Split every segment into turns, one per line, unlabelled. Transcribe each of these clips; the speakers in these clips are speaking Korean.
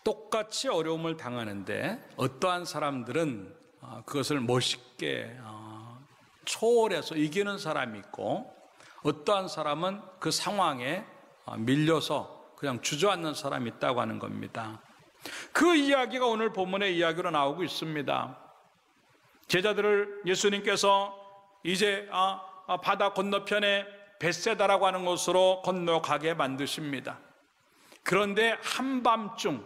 똑같이 어려움을 당하는데 어떠한 사람들은 그것을 멋있게 초월해서 이기는 사람이 있고, 어떠한 사람은 그 상황에 밀려서 그냥 주저앉는 사람이 있다고 하는 겁니다. 그 이야기가 오늘 본문의 이야기로 나오고 있습니다. 제자들을 예수님께서 이제 바다 건너편에 벳세다라고 하는 곳으로 건너가게 만드십니다. 그런데 한밤중,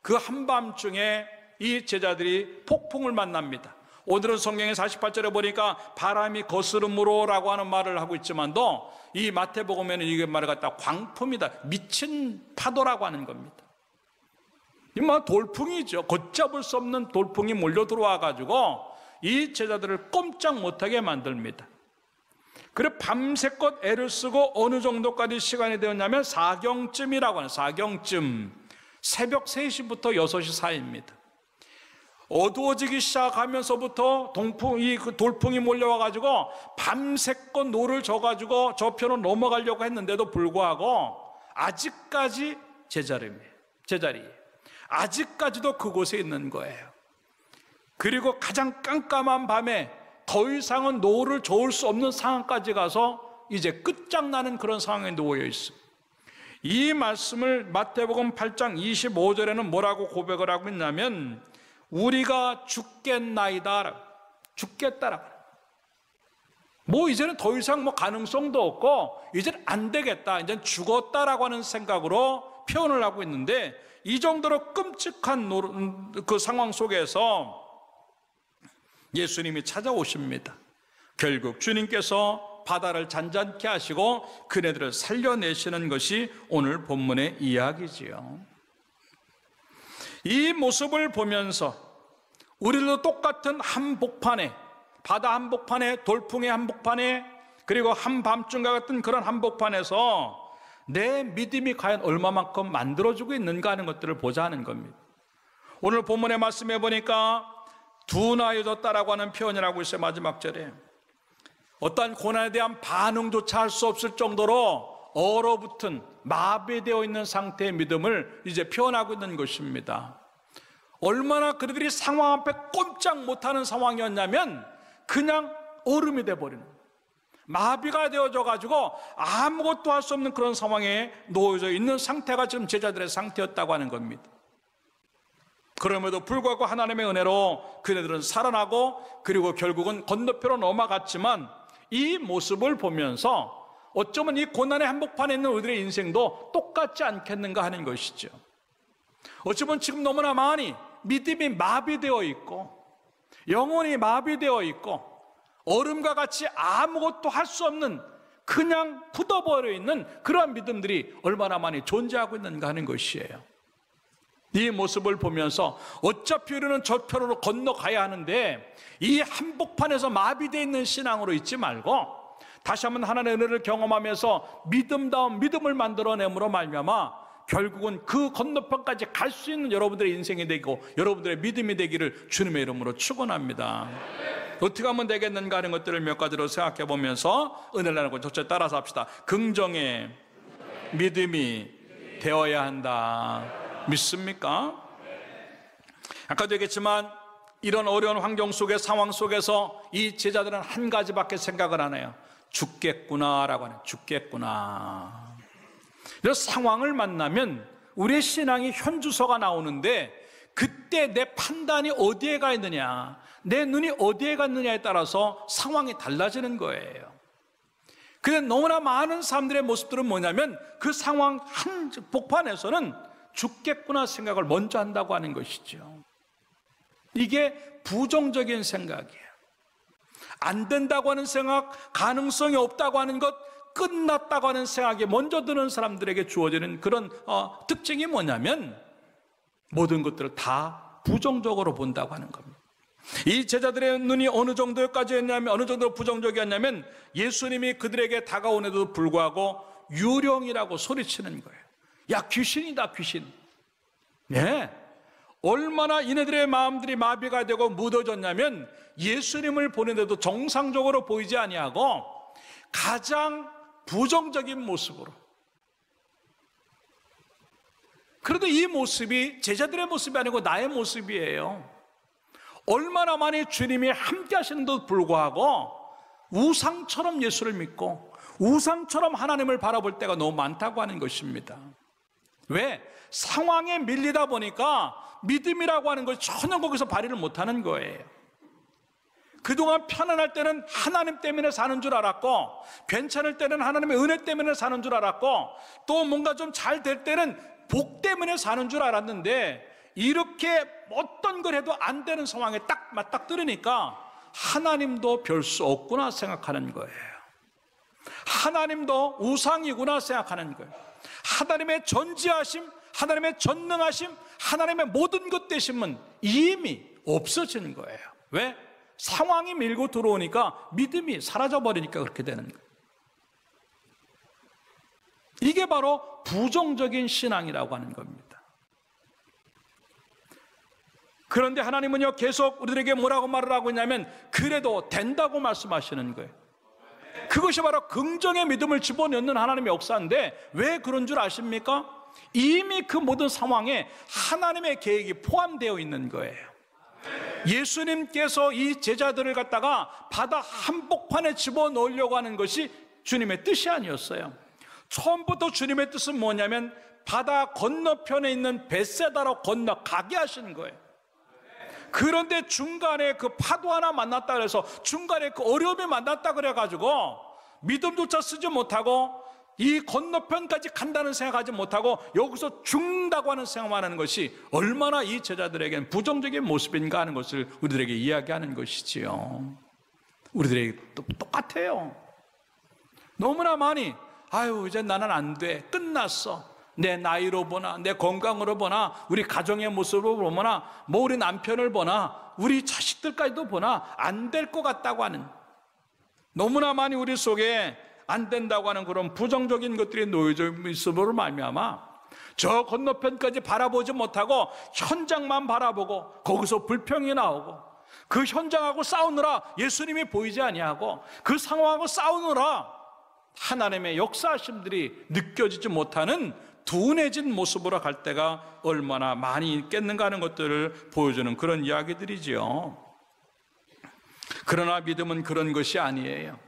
그 한밤중에 이 제자들이 폭풍을 만납니다. 오늘은 성경의 48절에 보니까 바람이 거스름으로 라고 하는 말을 하고 있지만도, 이 마태복음에는 이게 말을 갖다 광풍이다, 미친 파도라고 하는 겁니다. 이 돌풍이죠. 걷잡을 수 없는 돌풍이 몰려 들어와 가지고 이 제자들을 꼼짝 못하게 만듭니다. 그래 밤새껏 애를 쓰고 어느 정도까지 시간이 되었냐면 사경쯤이라고 하는, 사경쯤, 새벽 3시부터 6시 사이입니다. 어두워지기 시작하면서부터 그 돌풍이 몰려와 가지고 밤새껏 노를 져가지고 저편으로 넘어가려고 했는데도 불구하고 아직까지 제자리에 아직까지도 그곳에 있는 거예요. 그리고 가장 깜깜한 밤에 더 이상은 노를 저을 수 없는 상황까지 가서 이제 끝장나는 그런 상황에 놓여 있습니다. 이 말씀을 마태복음 8장 25절에는 뭐라고 고백을 하고 있냐면, 우리가 죽겠나이다, 죽겠다라고. 이제는 더 이상 가능성도 없고 이제는 안 되겠다, 이제는 죽었다라고 하는 생각으로 표현을 하고 있는데, 이 정도로 끔찍한 그 상황 속에서 예수님이 찾아오십니다. 결국 주님께서 바다를 잔잔케 하시고 그네들을 살려내시는 것이 오늘 본문의 이야기지요. 이 모습을 보면서 우리도 똑같은 한복판에, 바다 한복판에, 돌풍의 한복판에, 그리고 한밤중과 같은 그런 한복판에서 내 믿음이 과연 얼마만큼 만들어지고 있는가 하는 것들을 보자 하는 겁니다. 오늘 본문의 말씀에 보니까 둔하여졌다라고 하는 표현을 하고 있어요. 마지막 절에 어떠한 고난에 대한 반응조차 할 수 없을 정도로 얼어붙은, 마비되어 있는 상태의 믿음을 이제 표현하고 있는 것입니다. 얼마나 그들이 상황 앞에 꼼짝 못하는 상황이었냐면 그냥 얼음이 돼버리는, 마비가 되어져 가지고 아무것도 할 수 없는 그런 상황에 놓여져 있는 상태가 지금 제자들의 상태였다고 하는 겁니다. 그럼에도 불구하고 하나님의 은혜로 그네들은 살아나고, 그리고 결국은 건너편으로 넘어갔지만, 이 모습을 보면서 어쩌면 이 고난의 한복판에 있는 우리들의 인생도 똑같지 않겠는가 하는 것이죠. 어쩌면 지금 너무나 많이 믿음이 마비되어 있고, 영혼이 마비되어 있고, 얼음과 같이 아무것도 할 수 없는, 그냥 굳어버려 있는 그러한 믿음들이 얼마나 많이 존재하고 있는가 하는 것이에요. 이 모습을 보면서 어차피 우리는 저편으로 건너가야 하는데, 이 한복판에서 마비되어 있는 신앙으로 있지 말고 다시 한번 하나님의 은혜를 경험하면서 믿음다운 믿음을 만들어내므로 말미암아 결국은 그 건너편까지 갈 수 있는 여러분들의 인생이 되고 여러분들의 믿음이 되기를 주님의 이름으로 축원합니다. 어떻게 하면 되겠는가 하는 것들을 몇 가지로 생각해 보면서 은혜를 나누고 저쪽 따라서 합시다. 긍정의 믿음이 되어야 한다. 믿습니까? 아까도 얘기했지만 이런 어려운 환경 속에, 상황 속에서 이 제자들은 한 가지밖에 생각을 안 해요. 죽겠구나라고 하네요. 죽겠구나. 이런 상황을 만나면 우리의 신앙이 현주소가 나오는데, 그때 내 판단이 어디에 가 있느냐, 내 눈이 어디에 갔느냐에 따라서 상황이 달라지는 거예요. 근데 너무나 많은 사람들의 모습들은 뭐냐면 그 상황 한 복판에서는 죽겠구나 생각을 먼저 한다고 하는 것이죠. 이게 부정적인 생각이에요. 안 된다고 하는 생각, 가능성이 없다고 하는 것, 끝났다고 하는 생각이 먼저 드는 사람들에게 주어지는 그런 특징이 뭐냐면 모든 것들을 다 부정적으로 본다고 하는 겁니다. 이 제자들의 눈이 어느 정도까지였냐면, 어느 정도로 부정적이었냐면 예수님이 그들에게 다가오는데도 불구하고 유령이라고 소리치는 거예요. 야, 귀신이다, 귀신. 네. 얼마나 이네들의 마음들이 마비가 되고 무뎌졌냐면 예수님을 보는데도 정상적으로 보이지 아니하고 가장 부정적인 모습으로, 그래도 이 모습이 제자들의 모습이 아니고 나의 모습이에요. 얼마나 많이 주님이 함께 하시는데도 불구하고 우상처럼 예수를 믿고 우상처럼 하나님을 바라볼 때가 너무 많다고 하는 것입니다. 왜? 상황에 밀리다 보니까 믿음이라고 하는 걸 전혀 거기서 발휘를 못하는 거예요. 그동안 편안할 때는 하나님 때문에 사는 줄 알았고, 괜찮을 때는 하나님의 은혜 때문에 사는 줄 알았고, 또 뭔가 좀 잘 될 때는 복 때문에 사는 줄 알았는데, 이렇게 어떤 걸 해도 안 되는 상황에 딱 맞닥뜨리니까 하나님도 별 수 없구나 생각하는 거예요. 하나님도 우상이구나 생각하는 거예요. 하나님의 전지하심, 하나님의 전능하심, 하나님의 모든 것 되심은 이미 없어지는 거예요. 왜? 상황이 밀고 들어오니까 믿음이 사라져버리니까 그렇게 되는 거예요. 이게 바로 부정적인 신앙이라고 하는 겁니다. 그런데 하나님은요, 계속 우리들에게 뭐라고 말을 하고 있냐면 그래도 된다고 말씀하시는 거예요. 그것이 바로 긍정의 믿음을 집어넣는 하나님의 역사인데 왜 그런 줄 아십니까? 이미 그 모든 상황에 하나님의 계획이 포함되어 있는 거예요. 예수님께서 이 제자들을 갖다가 바다 한복판에 집어넣으려고 하는 것이 주님의 뜻이 아니었어요. 처음부터 주님의 뜻은 뭐냐면 바다 건너편에 있는 벳세다로 건너가게 하시는 거예요. 그런데 중간에 그 파도 하나 만났다 그래서 중간에 그 어려움이 만났다 그래가지고 믿음조차 쓰지 못하고 이 건너편까지 간다는 생각하지 못하고 여기서 죽는다고 하는 생각만 하는 것이 얼마나 이 제자들에게는 부정적인 모습인가 하는 것을 우리들에게 이야기하는 것이지요. 우리들에게 똑같아요. 너무나 많이 아유 이제 나는 안 돼, 끝났어, 내 나이로 보나 내 건강으로 보나 우리 가정의 모습으로 보나 뭐 우리 남편을 보나 우리 자식들까지도 보나 안 될 것 같다고 하는, 너무나 많이 우리 속에 안 된다고 하는 그런 부정적인 것들이 놓여져 있음으로 말미암아 저 건너편까지 바라보지 못하고 현장만 바라보고 거기서 불평이 나오고 그 현장하고 싸우느라 예수님이 보이지 아니하고 그 상황하고 싸우느라 하나님의 역사하심들이 느껴지지 못하는 둔해진 모습으로 갈 때가 얼마나 많이 있겠는가 하는 것들을 보여주는 그런 이야기들이지요. 그러나 믿음은 그런 것이 아니에요.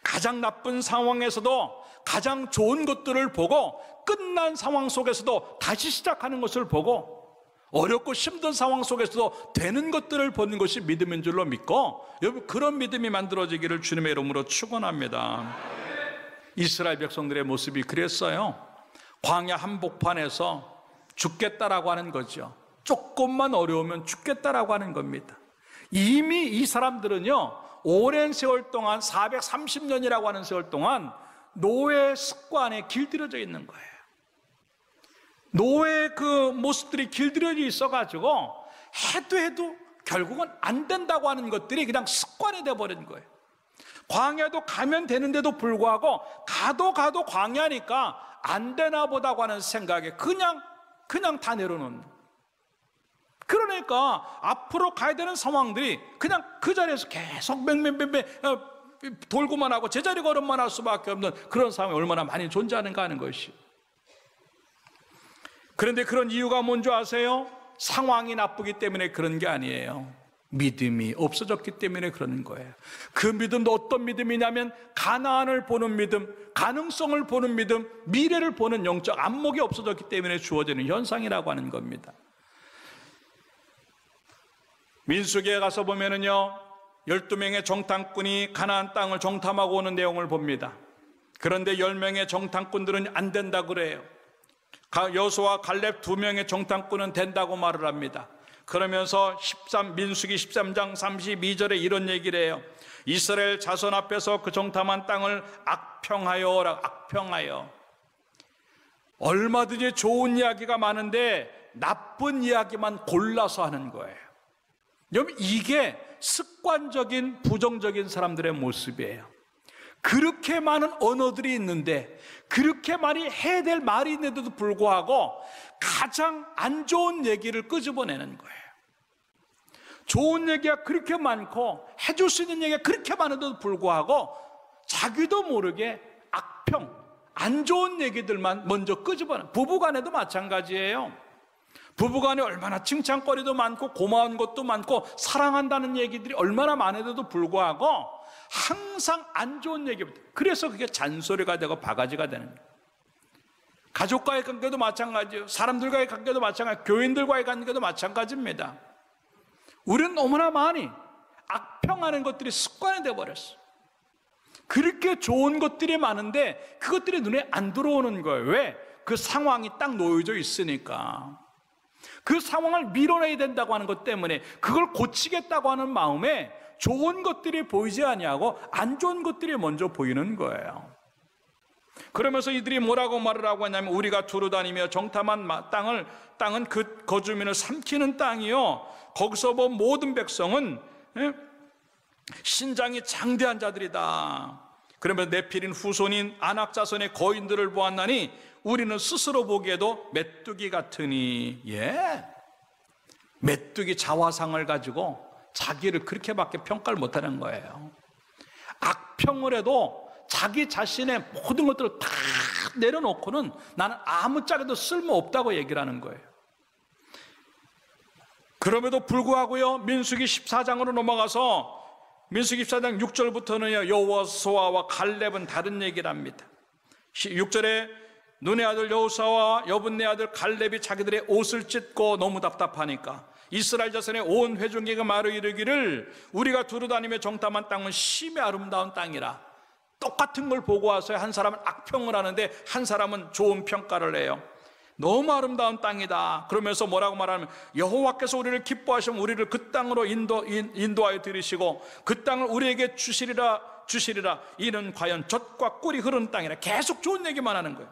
가장 나쁜 상황에서도 가장 좋은 것들을 보고 끝난 상황 속에서도 다시 시작하는 것을 보고 어렵고 힘든 상황 속에서도 되는 것들을 보는 것이 믿음인 줄로 믿고 여러분 그런 믿음이 만들어지기를 주님의 이름으로 축원합니다. 이스라엘 백성들의 모습이 그랬어요. 광야 한복판에서 죽겠다라고 하는 거죠. 조금만 어려우면 죽겠다라고 하는 겁니다. 이미 이 사람들은요 오랜 세월 동안 430년이라고 하는 세월 동안 노예 습관에 길들여져 있는 거예요. 노예 그 모습들이 길들여져 있어가지고 해도 결국은 안 된다고 하는 것들이 그냥 습관이 돼버린 거예요. 광야도 가면 되는데도 불구하고 가도 광야니까 안 되나 보다고 하는 생각에 그냥 다 내려놓는, 그러니까 앞으로 가야 되는 상황들이 그냥 그 자리에서 계속 맹맹맹맹 돌고만 하고 제자리 걸음만 할 수밖에 없는 그런 상황이 얼마나 많이 존재하는가 하는 것이. 그런데 그런 이유가 뭔지 아세요? 상황이 나쁘기 때문에 그런 게 아니에요. 믿음이 없어졌기 때문에 그러는 거예요. 그 믿음도 어떤 믿음이냐면 가나안을 보는 믿음, 가능성을 보는 믿음, 미래를 보는 영적 안목이 없어졌기 때문에 주어지는 현상이라고 하는 겁니다. 민수기에 가서 보면은요 12명의 정탐꾼이 가나안 땅을 정탐하고 오는 내용을 봅니다. 그런데 10명의 정탐꾼들은 안 된다 그래요. 여호수아와 갈렙 2명의 정탐꾼은 된다고 말을 합니다. 그러면서 민수기 13장 32절에 이런 얘기를 해요. 이스라엘 자손 앞에서 그 정탐한 땅을 악평하여. 얼마든지 좋은 이야기가 많은데 나쁜 이야기만 골라서 하는 거예요. 여러분 이게 습관적인 부정적인 사람들의 모습이에요. 그렇게 많은 언어들이 있는데 그렇게 많이 해야 될 말이 있는데도 불구하고 가장 안 좋은 얘기를 끄집어내는 거예요. 좋은 얘기가 그렇게 많고 해줄 수 있는 얘기가 그렇게 많은데도 불구하고 자기도 모르게 안 좋은 얘기들만 먼저 끄집어내. 부부간에도 마찬가지예요. 부부간에 얼마나 칭찬거리도 많고 고마운 것도 많고 사랑한다는 얘기들이 얼마나 많은데도 불구하고 항상 안 좋은 얘기부터. 그래서 그게 잔소리가 되고 바가지가 되는 거예요. 가족과의 관계도 마찬가지예요. 사람들과의 관계도 마찬가지예요. 교인들과의 관계도 마찬가지입니다. 우리는 너무나 많이 악평하는 것들이 습관이 되어버렸어요. 그렇게 좋은 것들이 많은데 그것들이 눈에 안 들어오는 거예요. 왜? 그 상황이 딱 놓여져 있으니까. 그 상황을 밀어내야 된다고 하는 것 때문에, 그걸 고치겠다고 하는 마음에 좋은 것들이 보이지 아니하고 안 좋은 것들이 먼저 보이는 거예요. 그러면서 이들이 뭐라고 말을 하고 하냐면, 우리가 두루 다니며 정탐한 땅은 그 거주민을 삼키는 땅이요, 거기서 본 모든 백성은 신장이 장대한 자들이다. 그러면 네필인 후손인 아낙 자손의 거인들을 보았나니 우리는 스스로 보기에도 메뚜기 같으니. 예, 메뚜기 자화상을 가지고 자기를 그렇게밖에 평가를 못하는 거예요. 악평을 해도 자기 자신의 모든 것들을 다 내려놓고는 나는 아무짝에도 쓸모없다고 얘기를 하는 거예요. 그럼에도 불구하고요, 민수기 14장으로 넘어가서 민수기 14장 6절부터는요, 여호수아와 갈렙은 다른 얘기를 합니다. 6절에 눈의 아들 여호수아와 여분네 아들 갈렙이 자기들의 옷을 찢고 너무 답답하니까 이스라엘 자손의 온 회중에게 말을 이르기를, 우리가 두루 다니며 정탐한 땅은 심히 아름다운 땅이라. 똑같은 걸 보고 와서 한 사람은 악평을 하는데 한 사람은 좋은 평가를 해요. 너무 아름다운 땅이다. 그러면서 뭐라고 말하면, 여호와께서 우리를 기뻐하시면 우리를 그 땅으로 인도하여 들이시고 그 땅을 우리에게 주시리라. 이는 과연 젖과 꿀이 흐르는 땅이라. 계속 좋은 얘기만 하는 거예요.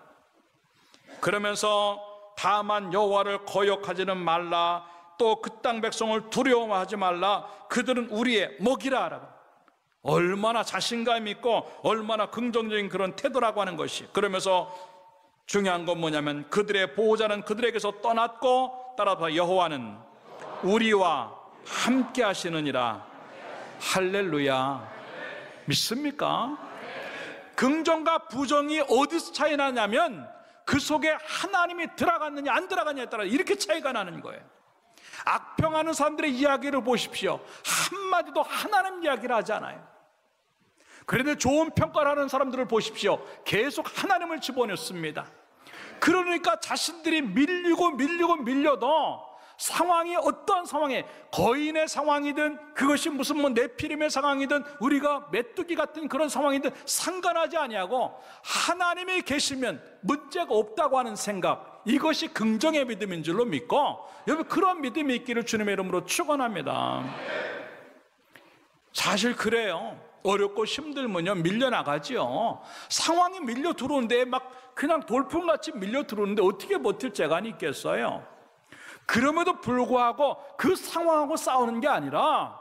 그러면서 다만 여호와를 거역하지는 말라. 또 그 땅 백성을 두려워하지 말라. 그들은 우리의 먹이라 라고. 얼마나 자신감 있고 얼마나 긍정적인 그런 태도라고 하는 것이. 그러면서 중요한 건 뭐냐면, 그들의 보호자는 그들에게서 떠났고 따라서 여호와는 우리와 함께 하시느니라. 할렐루야. 믿습니까? 긍정과 부정이 어디서 차이 나냐면 그 속에 하나님이 들어갔느냐 안 들어갔느냐에 따라 이렇게 차이가 나는 거예요. 악평하는 사람들의 이야기를 보십시오. 한마디도 하나님 이야기를 하지 않아요. 그런데 좋은 평가를 하는 사람들을 보십시오. 계속 하나님을 집어넣습니다. 그러니까 자신들이 밀려도 상황이 어떤 상황에, 거인의 상황이든 그것이 무슨 네피림의 상황이든 우리가 메뚜기 같은 그런 상황이든 상관하지 아니하고 하나님이 계시면 문제가 없다고 하는 생각, 이것이 긍정의 믿음인 줄로 믿고, 여러분 그런 믿음이 있기를 주님의 이름으로 축원합니다. 사실 그래요. 어렵고 힘들면요 밀려나가지요. 상황이 밀려 들어오는데 막 그냥 돌풍같이 밀려 들어오는데 어떻게 버틸 재간이 있겠어요? 그럼에도 불구하고 그 상황하고 싸우는 게 아니라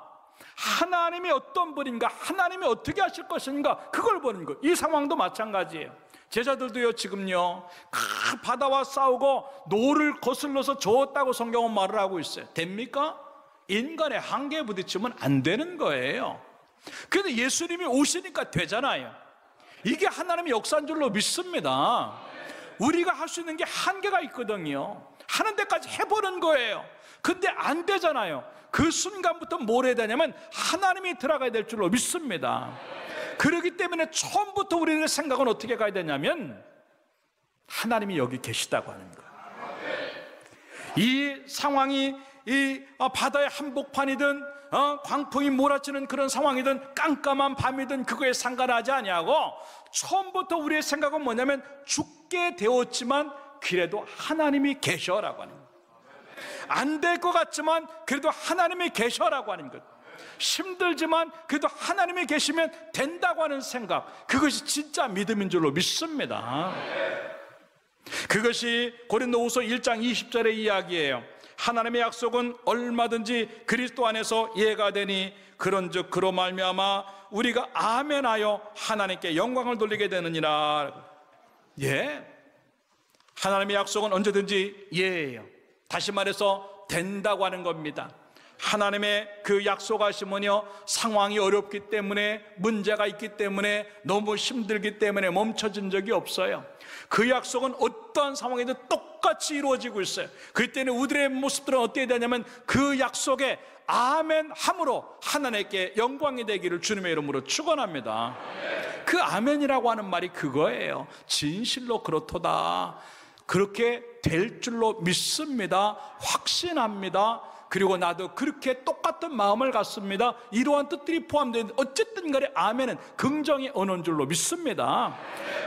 하나님이 어떤 분인가, 하나님이 어떻게 하실 것인가, 그걸 보는 거예요. 이 상황도 마찬가지예요. 제자들도요 지금요 바다와 싸우고 노를 거슬러서 저었다고 성경은 말을 하고 있어요. 됩니까? 인간의 한계에 부딪히면 안 되는 거예요. 그런데 예수님이 오시니까 되잖아요. 이게 하나님의 역사인 줄로 믿습니다. 우리가 할 수 있는 게 한계가 있거든요. 하는 데까지 해보는 거예요. 근데 안 되잖아요. 그 순간부터 뭘 해야 되냐면 하나님이 들어가야 될 줄로 믿습니다. 그렇기 때문에 처음부터 우리의 생각은 어떻게 가야 되냐면 하나님이 여기 계시다고 하는 거예요. 이 상황이 이 바다의 한복판이든 광풍이 몰아치는 그런 상황이든 깜깜한 밤이든 그거에 상관하지 아니하고 처음부터 우리의 생각은 뭐냐면 죽게 되었지만 그래도 하나님이 계셔라고 하는 거예요. 안 될 것 같지만 그래도 하나님이 계셔라고 하는 것. 힘들지만 그래도 하나님이 계시면 된다고 하는 생각, 그것이 진짜 믿음인 줄로 믿습니다. 그것이 고린도후서 1장 20절의 이야기예요. 하나님의 약속은 얼마든지 그리스도 안에서 예가 되니 그런즉 그로 말미암아 우리가 아멘하여 하나님께 영광을 돌리게 되느니라. 예, 하나님의 약속은 언제든지 예예요. 다시 말해서 된다고 하는 겁니다. 하나님의 그 약속하심은요, 상황이 어렵기 때문에, 문제가 있기 때문에, 너무 힘들기 때문에 멈춰진 적이 없어요. 그 약속은 어떠한 상황에도 똑같이 이루어지고 있어요. 그때는 우리의 모습들은 어떻게 되냐면 그 약속에 아멘 함으로 하나님께 영광이 되기를 주님의 이름으로 축원합니다. 그 아멘이라고 하는 말이 그거예요. 진실로 그렇도다, 그렇게 될 줄로 믿습니다, 확신합니다, 그리고 나도 그렇게 똑같은 마음을 갖습니다, 이러한 뜻들이 포함된, 어쨌든 간에 아멘은 긍정의 언어인 줄로 믿습니다.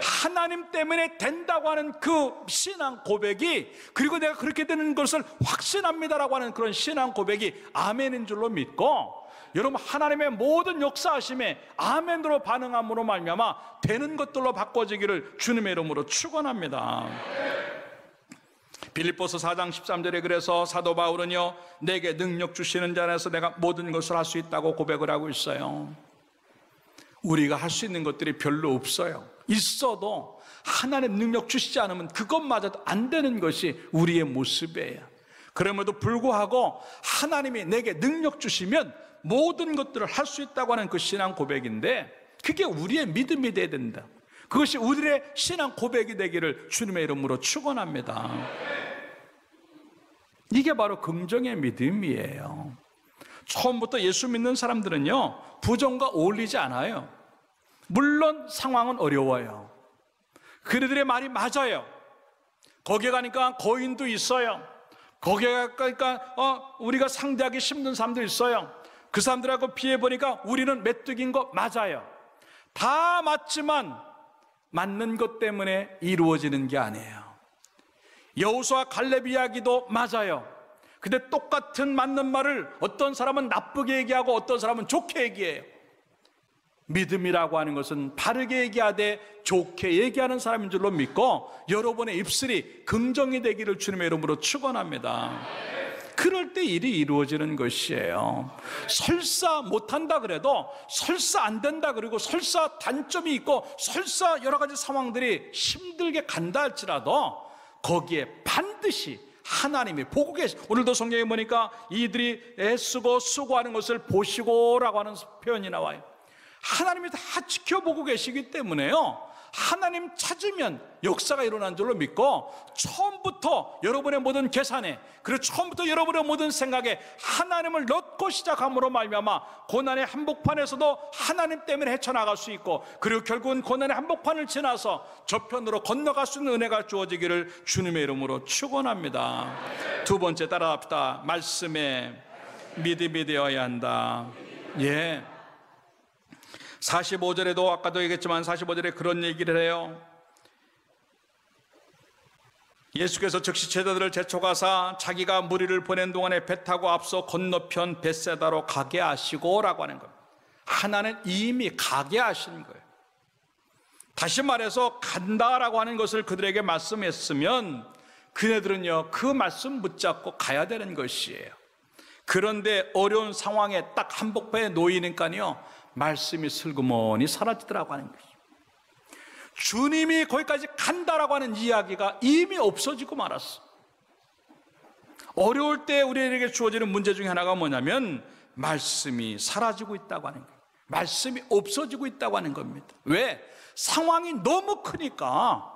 하나님 때문에 된다고 하는 그 신앙 고백이, 그리고 내가 그렇게 되는 것을 확신합니다라고 하는 그런 신앙 고백이 아멘인 줄로 믿고, 여러분 하나님의 모든 역사하심에 아멘으로 반응함으로 말미암아 되는 것들로 바꿔지기를 주님의 이름으로 축원합니다. 빌립보서 4장 13절에 그래서 사도 바울은요, 내게 능력 주시는 자 안에서 내가 모든 것을 할 수 있다고 고백을 하고 있어요. 우리가 할 수 있는 것들이 별로 없어요. 있어도 하나님 능력 주시지 않으면 그것마저도 안 되는 것이 우리의 모습이에요. 그럼에도 불구하고 하나님이 내게 능력 주시면 모든 것들을 할 수 있다고 하는 그 신앙 고백인데, 그게 우리의 믿음이 되어야 된다. 그것이 우리의 신앙 고백이 되기를 주님의 이름으로 축원합니다. 이게 바로 긍정의 믿음이에요. 처음부터 예수 믿는 사람들은요, 부정과 어울리지 않아요. 물론 상황은 어려워요. 그들의 말이 맞아요. 거기에 가니까 거인도 있어요. 거기에 가니까 우리가 상대하기 힘든 사람도 있어요. 그 사람들하고 비해보니까 우리는 메뚜기인 거 맞아요. 다 맞지만 맞는 것 때문에 이루어지는 게 아니에요. 여호수아 갈렙 이야기도 맞아요. 근데 똑같은 맞는 말을 어떤 사람은 나쁘게 얘기하고 어떤 사람은 좋게 얘기해요. 믿음이라고 하는 것은 바르게 얘기하되 좋게 얘기하는 사람인 줄로 믿고, 여러분의 입술이 긍정이 되기를 주님의 이름으로 축원합니다. 그럴 때 일이 이루어지는 것이에요. 설사 못한다 그래도, 설사 안 된다 그리고 설사 단점이 있고 설사 여러 가지 상황들이 힘들게 간다 할지라도 거기에 반드시 하나님이 보고 오늘도 성경에 보니까 이들이 애쓰고 수고하는 것을 보시고라고 하는 표현이 나와요. 하나님이 다 지켜보고 계시기 때문에요, 하나님 찾으면 역사가 일어난 줄로 믿고, 처음부터 여러분의 모든 계산에, 그리고 처음부터 여러분의 모든 생각에 하나님을 넣고 시작함으로 말미암아 고난의 한복판에서도 하나님 때문에 헤쳐나갈 수 있고, 그리고 결국은 고난의 한복판을 지나서 저편으로 건너갈 수 있는 은혜가 주어지기를 주님의 이름으로 축원합니다. 두 번째 따라합시다. 말씀에 믿음이 되어야 한다. 45절에도 아까도 얘기했지만 45절에 그런 얘기를 해요. 예수께서 즉시 제자들을 제쳐가사 자기가 무리를 보낸 동안에 배 타고 앞서 건너편 벳세다로 가게 하시고 라고 하는 겁니다. 하나는 이미 가게 하신 거예요. 다시 말해서 간다라고 하는 것을 그들에게 말씀했으면 그네들은요, 그 말씀 붙잡고 가야 되는 것이에요. 그런데 어려운 상황에 딱 한복판에 놓이니까요, 말씀이 슬그머니 사라지더라고 하는 것이죠. 주님이 거기까지 간다라고 하는 이야기가 이미 없어지고 말았어. 어려울 때 우리에게 주어지는 문제 중에 하나가 뭐냐면 말씀이 사라지고 있다고 하는 거예요. 말씀이 없어지고 있다고 하는 겁니다. 왜? 상황이 너무 크니까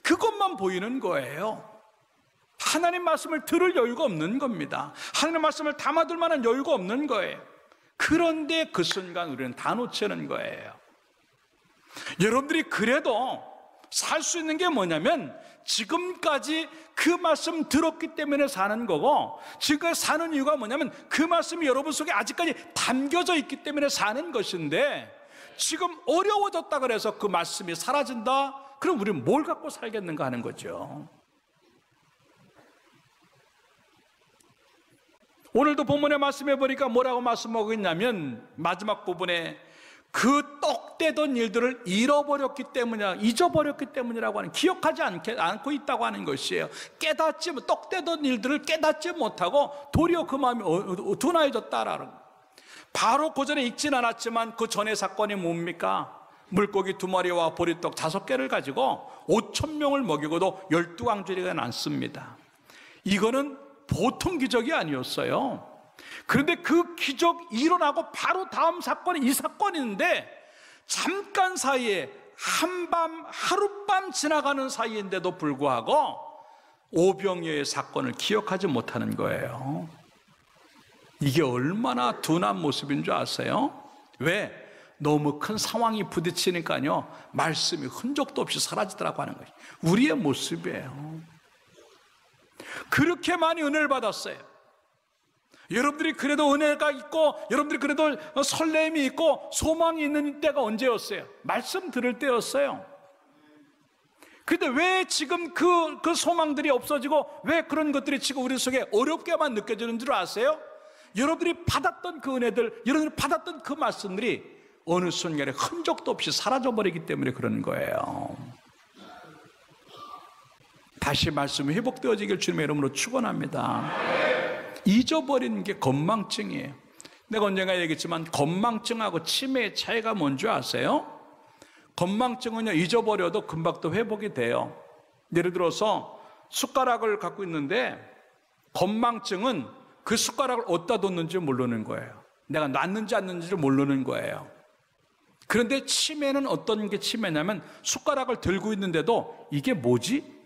그것만 보이는 거예요. 하나님 말씀을 들을 여유가 없는 겁니다. 하나님 말씀을 담아둘 만한 여유가 없는 거예요. 그런데 그 순간 우리는 다 놓치는 거예요. 여러분들이 그래도 살 수 있는 게 뭐냐면 지금까지 그 말씀 들었기 때문에 사는 거고, 지금까지 사는 이유가 뭐냐면 그 말씀이 여러분 속에 아직까지 담겨져 있기 때문에 사는 것인데, 지금 어려워졌다 그래서 그 말씀이 사라진다? 그럼 우리는 뭘 갖고 살겠는가 하는 거죠. 오늘도 본문의 말씀해 보니까 뭐라고 말씀하고 있냐면 마지막 부분에 그 떡대던 일들을 잃어버렸기 때문이야, 잊어버렸기 때문이라고 하는, 기억하지 않고 있다고 하는 것이에요. 떡대던 일들을 깨닫지 못하고 도리어 그 마음이 둔하여졌다라는, 바로 그 전에 읽진 않았지만 그 전의 사건이 뭡니까? 물고기 2마리와 보리떡 5개를 가지고 5,000명을 먹이고도 12광주리가 남습니다. 이거는 보통 기적이 아니었어요. 그런데 그 기적 일어나고 바로 다음 사건이 이 사건인데 잠깐 사이에 한밤 하룻밤 지나가는 사이인데도 불구하고 오병이어의 사건을 기억하지 못하는 거예요. 이게 얼마나 둔한 모습인 줄 아세요? 왜? 너무 큰 상황이 부딪히니까요 말씀이 흔적도 없이 사라지더라고 하는 거예요. 우리의 모습이에요. 그렇게 많이 은혜를 받았어요. 여러분들이 그래도 은혜가 있고 여러분들이 그래도 설렘이 있고 소망이 있는 때가 언제였어요? 말씀 들을 때였어요. 그런데 왜 지금 그 소망들이 없어지고 왜 그런 것들이 지금 우리 속에 어렵게만 느껴지는 줄 아세요? 여러분들이 받았던 그 은혜들, 여러분들이 받았던 그 말씀들이 어느 순간에 흔적도 없이 사라져버리기 때문에 그런 거예요. 다시 말씀이 회복되어지길 주님의 이름으로 축원합니다. 잊어버리는 게 건망증이에요. 내가 언젠가 얘기했지만 건망증하고 치매의 차이가 뭔지 아세요? 건망증은요 잊어버려도 금방 또 회복이 돼요. 예를 들어서 숟가락을 갖고 있는데 건망증은 그 숟가락을 어디다 뒀는지 모르는 거예요. 내가 놨는지 안 놨는지를 모르는 거예요. 그런데 치매는 어떤 게 치매냐면 숟가락을 들고 있는데도 이게 뭐지?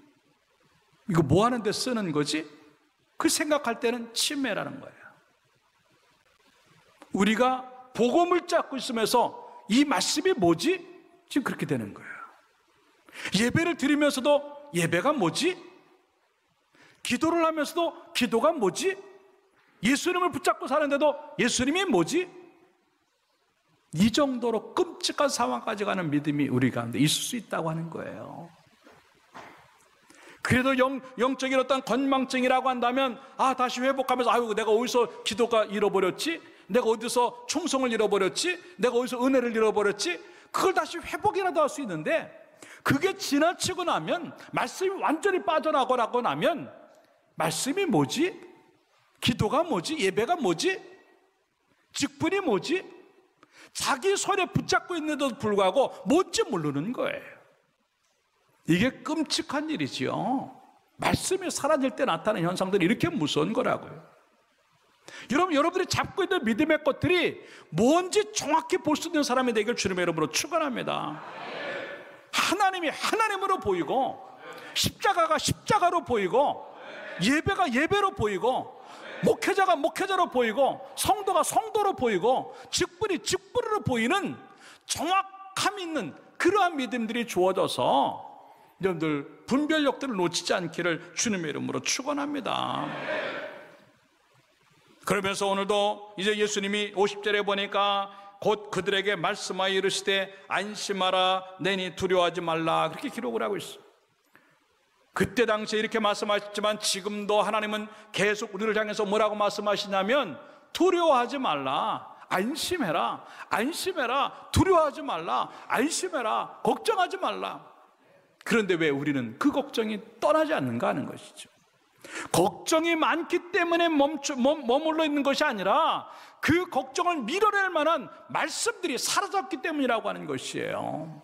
이거 뭐 하는데 쓰는 거지? 그 생각할 때는 치매라는 거예요. 우리가 복음을 잡고 있으면서 이 말씀이 뭐지? 지금 그렇게 되는 거예요. 예배를 드리면서도 예배가 뭐지? 기도를 하면서도 기도가 뭐지? 예수님을 붙잡고 사는데도 예수님이 뭐지? 이 정도로 끔찍한 상황까지 가는 믿음이 우리 가운데 있을 수 있다고 하는 거예요. 그래도 영적인 어떤 건망증이라고 한다면 다시 회복하면서 내가 어디서 기도가 잃어버렸지? 내가 어디서 충성을 잃어버렸지? 내가 어디서 은혜를 잃어버렸지? 그걸 다시 회복이라도 할 수 있는데 그게 지나치고 나면 말씀이 완전히 빠져나가고 나면 말씀이 뭐지? 기도가 뭐지? 예배가 뭐지? 직분이 뭐지? 자기 손에 붙잡고 있는데도 불구하고 뭔지 모르는 거예요. 이게 끔찍한 일이지요. 말씀이 사라질 때 나타나는 현상들이 이렇게 무서운 거라고요. 여러분들이 잡고 있는 믿음의 것들이 뭔지 정확히 볼 수 있는 사람이 되길 주님의 이름으로 축원합니다. 하나님이 하나님으로 보이고 십자가가 십자가로 보이고 예배가 예배로 보이고 목회자가 목회자로 보이고 성도가 성도로 보이고 직분이 직분으로 보이는 정확함 있는 그러한 믿음들이 주어져서 여러분들 분별력들을 놓치지 않기를 주님의 이름으로 축원합니다. 그러면서 오늘도 이제 예수님이 50절에 보니까 곧 그들에게 말씀하여 이르시되 안심하라 내니 두려워하지 말라 그렇게 기록을 하고 있어요. 그때 당시에 이렇게 말씀하셨지만 지금도 하나님은 계속 우리를 향해서 뭐라고 말씀하시냐면 두려워하지 말라, 안심해라, 안심해라, 두려워하지 말라, 안심해라, 걱정하지 말라. 그런데 왜 우리는 그 걱정이 떠나지 않는가 하는 것이죠. 걱정이 많기 때문에 머물러 있는 것이 아니라 그 걱정을 밀어낼 만한 말씀들이 사라졌기 때문이라고 하는 것이에요.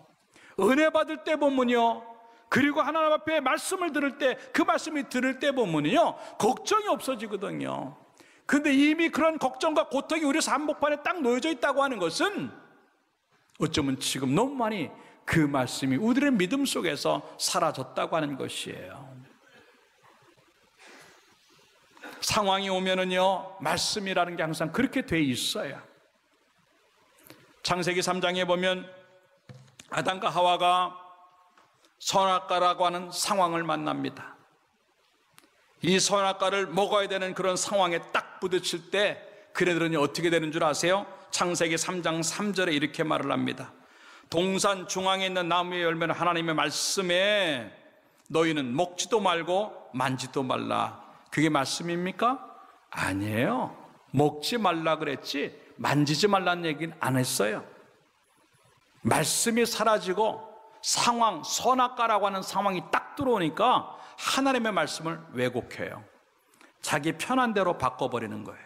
은혜 받을 때 보면요, 그리고 하나님 앞에 말씀을 들을 때, 그 말씀이 들을 때 보면요 걱정이 없어지거든요. 그런데 이미 그런 걱정과 고통이 우리 한복판에 딱 놓여져 있다고 하는 것은 어쩌면 지금 너무 많이 그 말씀이 우리의 믿음 속에서 사라졌다고 하는 것이에요. 상황이 오면은요 말씀이라는 게 항상 그렇게 돼 있어요. 창세기 3장에 보면 아담과 하와가 선악과라고 하는 상황을 만납니다. 이 선악과를 먹어야 되는 그런 상황에 딱 부딪힐 때 그네들은 어떻게 되는 줄 아세요? 창세기 3장 3절에 이렇게 말을 합니다. 동산 중앙에 있는 나무의 열매는 하나님의 말씀에 너희는 먹지도 말고 만지도 말라. 그게 말씀입니까? 아니에요. 먹지 말라 그랬지 만지지 말라는 얘기는 안 했어요. 말씀이 사라지고 상황, 선악과라고 하는 상황이 딱 들어오니까 하나님의 말씀을 왜곡해요. 자기 편한 대로 바꿔버리는 거예요.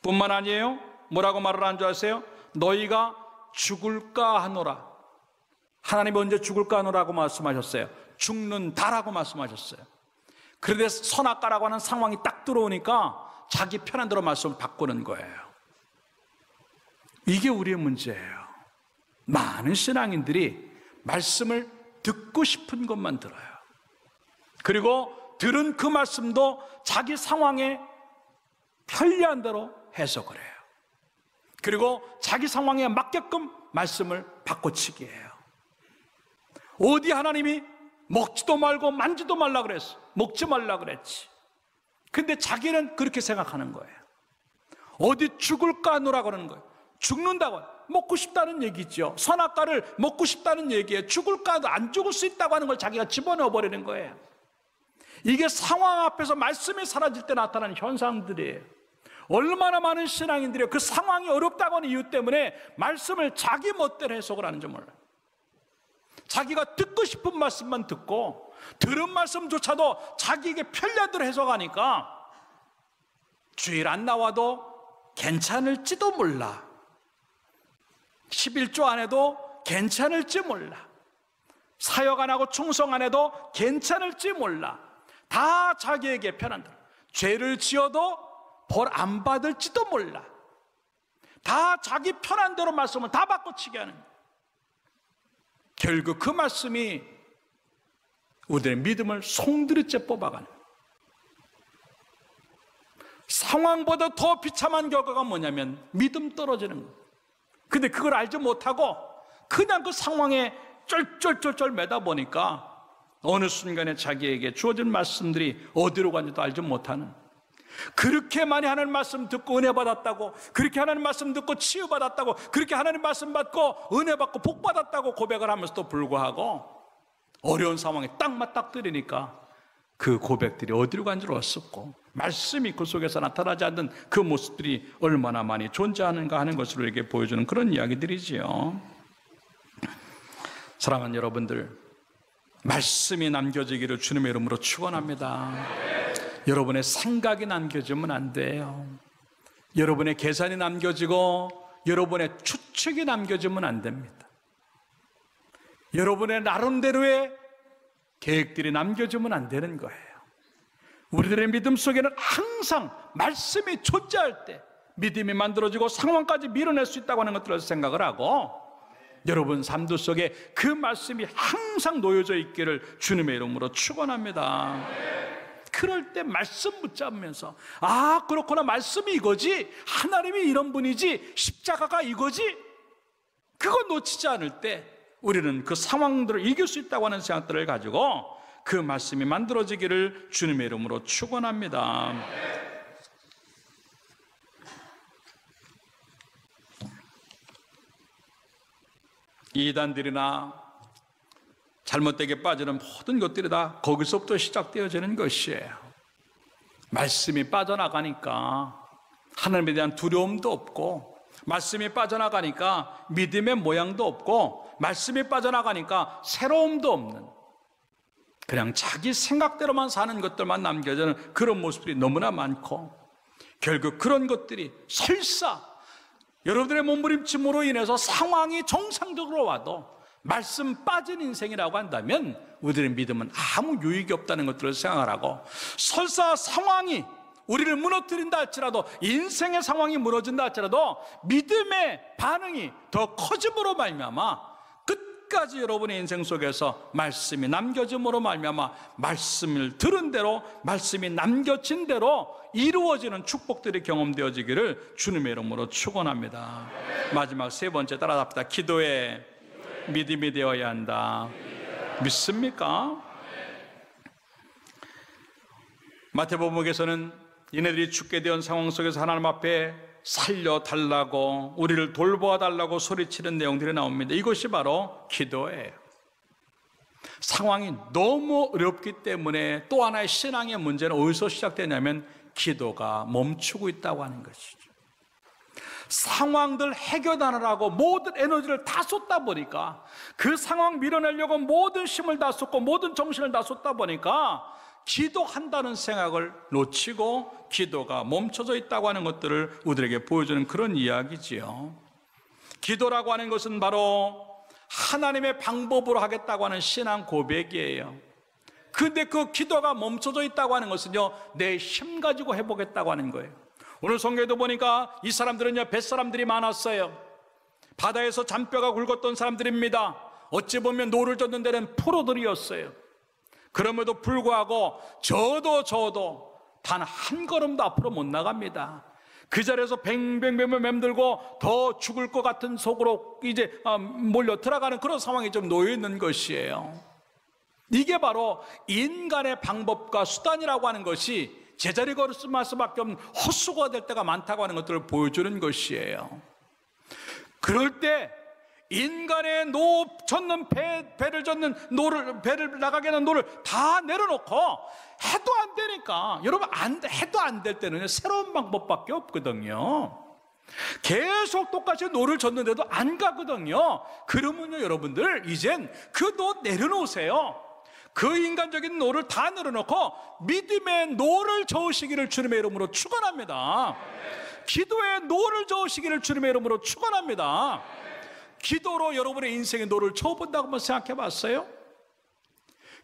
뿐만 아니에요. 뭐라고 말을 한 줄 아세요? 너희가 죽을까 하노라. 하나님이 언제 죽을까 하노라고 말씀하셨어요? 죽는다라고 말씀하셨어요. 그런데 선악과라고 하는 상황이 딱 들어오니까 자기 편한 대로 말씀을 바꾸는 거예요. 이게 우리의 문제예요. 많은 신앙인들이 말씀을 듣고 싶은 것만 들어요. 그리고 들은 그 말씀도 자기 상황에 편리한 대로 해석을 해요. 그리고 자기 상황에 맞게끔 말씀을 바꿔치기 해요. 어디 하나님이 먹지도 말고 만지도 말라 그랬어. 먹지 말라 그랬지. 근데 자기는 그렇게 생각하는 거예요. 어디 죽을까 하노라 그러는 거예요. 죽는다고 먹고 싶다는 얘기죠. 선악과를 먹고 싶다는 얘기예요. 죽을까 안 죽을 수 있다고 하는 걸 자기가 집어넣어 버리는 거예요. 이게 상황 앞에서 말씀이 사라질 때 나타나는 현상들이에요. 얼마나 많은 신앙인들이 그 상황이 어렵다고 하는 이유 때문에 말씀을 자기 멋대로 해석을 하는지 몰라요. 자기가 듣고 싶은 말씀만 듣고 들은 말씀조차도 자기에게 편리한 대로 해석하니까 주일 안 나와도 괜찮을지도 몰라. 11조 안 해도 괜찮을지 몰라. 사역 안 하고 충성 안 해도 괜찮을지 몰라. 다 자기에게 편한 대로. 죄를 지어도 벌 안 받을지도 몰라. 다 자기 편한 대로 말씀을 다 바꿔치게 하는 거예요. 결국 그 말씀이 우리의 믿음을 송두리째 뽑아가는 거예요. 상황보다 더 비참한 결과가 뭐냐면 믿음 떨어지는 거예요. 근데 그걸 알지 못하고 그냥 그 상황에 쫄쫄쫄쫄 매다 보니까 어느 순간에 자기에게 주어진 말씀들이 어디로 간지도 알지 못하는, 그렇게 많이 하나님 말씀 듣고 은혜 받았다고, 그렇게 하나님 말씀 듣고 치유 받았다고, 그렇게 하나님 말씀 받고 은혜 받고 복 받았다고 고백을 하면서도 불구하고 어려운 상황에 딱 맞닥뜨리니까 그 고백들이 어디로 간지를 없었고 말씀이 그 속에서 나타나지 않는 그 모습들이 얼마나 많이 존재하는가 하는 것을 우리에게 보여주는 그런 이야기들이지요. 사랑하는 여러분들, 말씀이 남겨지기를 주님의 이름으로 축원합니다. 여러분의 생각이 남겨지면 안 돼요. 여러분의 계산이 남겨지고 여러분의 추측이 남겨지면 안 됩니다. 여러분의 나름대로의 계획들이 남겨지면 안 되는 거예요. 우리들의 믿음 속에는 항상 말씀이 존재할 때 믿음이 만들어지고 상황까지 밀어낼 수 있다고 하는 것들을 생각을 하고, 여러분 삶도 속에 그 말씀이 항상 놓여져 있기를 주님의 이름으로 축원합니다. 그럴 때 말씀 붙잡으면서, 아 그렇구나, 말씀이 이거지, 하나님이 이런 분이지, 십자가가 이거지, 그거 놓치지 않을 때 우리는 그 상황들을 이길 수 있다고 하는 생각들을 가지고 그 말씀이 만들어지기를 주님의 이름으로 축원합니다. 이단들이나 잘못되게 빠지는 모든 것들이 다 거기서부터 시작되어지는 것이에요. 말씀이 빠져나가니까 하나님에 대한 두려움도 없고, 말씀이 빠져나가니까 믿음의 모양도 없고, 말씀이 빠져나가니까 새로움도 없는, 그냥 자기 생각대로만 사는 것들만 남겨지는 그런 모습들이 너무나 많고, 결국 그런 것들이 설사 여러분들의 몸부림침으로 인해서 상황이 정상적으로 와도 말씀 빠진 인생이라고 한다면 우리들의 믿음은 아무 유익이 없다는 것들을 생각하고, 설사 상황이 우리를 무너뜨린다 할지라도, 인생의 상황이 무너진다 할지라도 믿음의 반응이 더 커짐으로 말미암아 끝까지 여러분의 인생 속에서 말씀이 남겨짐으로 말미암아 말씀을 들은 대로, 말씀이 남겨진 대로 이루어지는 축복들이 경험되어지기를 주님의 이름으로 축원합니다. 마지막 세 번째 따라합시다. 기도에 믿음이 되어야 한다. 믿습니까? 마태복음에서는 이네들이 죽게 된 상황 속에서 하나님 앞에 살려달라고, 우리를 돌보아달라고 소리치는 내용들이 나옵니다. 이것이 바로 기도예요. 상황이 너무 어렵기 때문에 또 하나의 신앙의 문제는 어디서 시작되냐면 기도가 멈추고 있다고 하는 것이죠. 상황들 해결하느라고 모든 에너지를 다 쏟다 보니까, 그 상황 밀어내려고 모든 힘을 다 쏟고 모든 정신을 다 쏟다 보니까 기도한다는 생각을 놓치고 기도가 멈춰져 있다고 하는 것들을 우리에게 보여주는 그런 이야기지요. 기도라고 하는 것은 바로 하나님의 방법으로 하겠다고 하는 신앙 고백이에요. 근데 그 기도가 멈춰져 있다고 하는 것은요, 내 힘 가지고 해보겠다고 하는 거예요. 오늘 성경에도 보니까 이 사람들은요, 뱃사람들이 많았어요. 바다에서 잔뼈가 굵었던 사람들입니다. 어찌 보면 노를 젓는 데는 프로들이었어요. 그럼에도 불구하고 저도 단 한 걸음도 앞으로 못 나갑니다. 그 자리에서 뱅뱅뱅뱅 맴돌고 더 죽을 것 같은 속으로 이제 몰려 들어가는 그런 상황이 좀 놓여 있는 것이에요. 이게 바로 인간의 방법과 수단이라고 하는 것이 제자리 걸을 수밖에 없는 헛수고가 될 때가 많다고 하는 것들을 보여주는 것이에요. 그럴 때 인간의 배를 젓는 노를, 배를 나가게 하는 노를 다 내려놓고 해도 안 되니까, 여러분, 해도 안 될 때는 새로운 방법밖에 없거든요. 계속 똑같이 노를 젓는데도 안 가거든요. 그러면요, 여러분들, 이젠 그 노 내려놓으세요. 그 인간적인 노를 다 내려놓고 믿음의 노를 저으시기를 주님의 이름으로 축원합니다. 기도의 노를 저으시기를 주님의 이름으로 축원합니다. 기도로 여러분의 인생의 노를 저어본다고 한번 생각해 봤어요?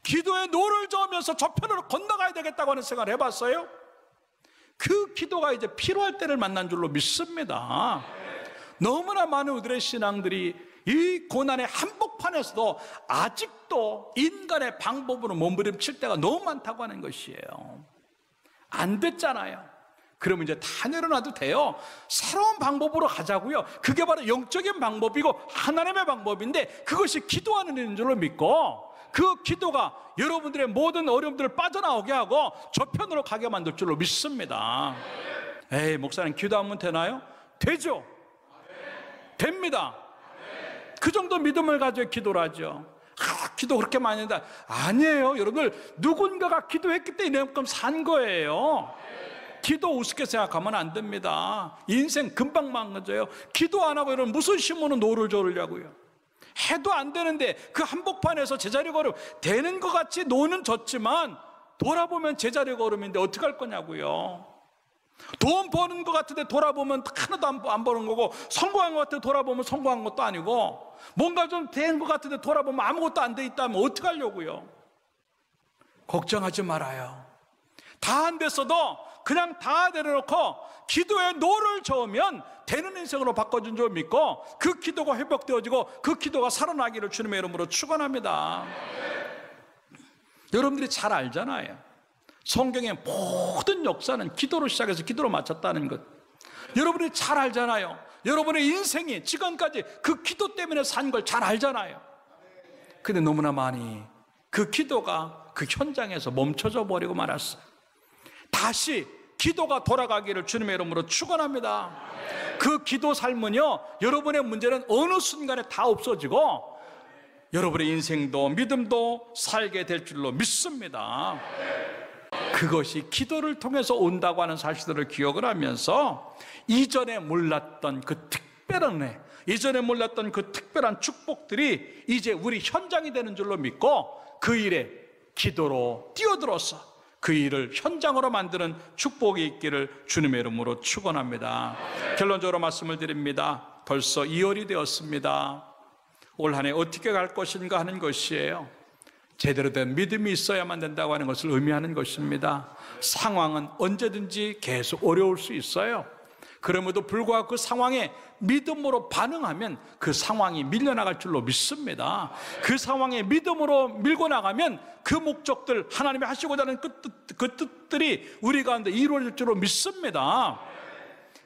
기도의 노를 저으면서 저편으로 건너가야 되겠다고 하는 생각을 해봤어요? 그 기도가 이제 필요할 때를 만난 줄로 믿습니다. 너무나 많은 우리들의 신앙들이 이 고난의 한복판에서도 아직도 인간의 방법으로 몸부림칠 때가 너무 많다고 하는 것이에요. 안 됐잖아요. 그러면 이제 다 내려놔도 돼요. 새로운 방법으로 가자고요. 그게 바로 영적인 방법이고 하나님의 방법인데, 그것이 기도하는 일인 줄로 믿고, 그 기도가 여러분들의 모든 어려움들을 빠져나오게 하고 저편으로 가게 만들 줄로 믿습니다. 에이, 목사님 기도하면 되나요? 되죠. 됩니다. 그 정도 믿음을 가지고 기도를 하죠. 기도 그렇게 많이 한다. 아니에요. 여러분들, 누군가가 기도했기 때문에 이만큼 산 거예요. 기도 우습게 생각하면 안 됩니다. 인생 금방 망가져요. 기도 안 하고 여러분 무슨 심으로 노를 저으려고요? 해도 안 되는데 그 한복판에서 제자리 걸음 되는 것 같이 노는 졌지만 돌아보면 제자리 걸음인데 어떡할 거냐고요. 돈 버는 것 같은데 돌아보면 하나도 안 버는 거고, 성공한 것 같은데 돌아보면 성공한 것도 아니고, 뭔가 좀 된 것 같은데 돌아보면 아무것도 안 돼 있다면 어떡하려고요? 걱정하지 말아요. 다 안 됐어도 그냥 다 내려놓고 기도에 노를 저으면 되는 인생으로 바꿔준 줄 믿고, 그 기도가 회복되어지고 그 기도가 살아나기를 주님의 이름으로 축원합니다. 여러분들이 잘 알잖아요. 성경의 모든 역사는 기도로 시작해서 기도로 마쳤다는 것. 여러분이 잘 알잖아요. 여러분의 인생이 지금까지 그 기도 때문에 산 걸 잘 알잖아요. 근데 너무나 많이 그 기도가 그 현장에서 멈춰져 버리고 말았어요. 다시 기도가 돌아가기를 주님의 이름으로 축원합니다. 그 기도 삶은요, 여러분의 문제는 어느 순간에 다 없어지고 여러분의 인생도 믿음도 살게 될 줄로 믿습니다. 그것이 기도를 통해서 온다고 하는 사실들을 기억을 하면서 이전에 몰랐던 그 특별한 은혜, 이전에 몰랐던 그 특별한 축복들이 이제 우리 현장이 되는 줄로 믿고, 그 일에 기도로 뛰어들어서 그 일을 현장으로 만드는 축복이 있기를 주님의 이름으로 축원합니다. 결론적으로 말씀을 드립니다. 벌써 2월이 되었습니다. 올 한 해 어떻게 갈 것인가 하는 것이에요. 제대로 된 믿음이 있어야만 된다고 하는 것을 의미하는 것입니다. 상황은 언제든지 계속 어려울 수 있어요. 그럼에도 불구하고 그 상황에 믿음으로 반응하면 그 상황이 밀려나갈 줄로 믿습니다. 그 상황에 믿음으로 밀고 나가면 그 목적들, 하나님이 하시고자 하는 그 뜻들이 우리 가운데 이루어질 줄로 믿습니다.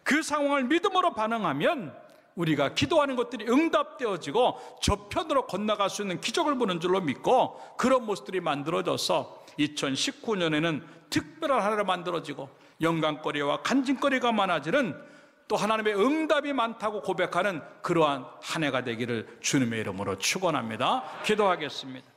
그 상황을 믿음으로 반응하면 우리가 기도하는 것들이 응답되어지고 저편으로 건너갈 수 있는 기적을 보는 줄로 믿고, 그런 모습들이 만들어져서 2019년에는 특별한 한 해로 만들어지고 영광거리와 간증거리가 많아지는, 또 하나님의 응답이 많다고 고백하는 그러한 한 해가 되기를 주님의 이름으로 축원합니다. 기도하겠습니다.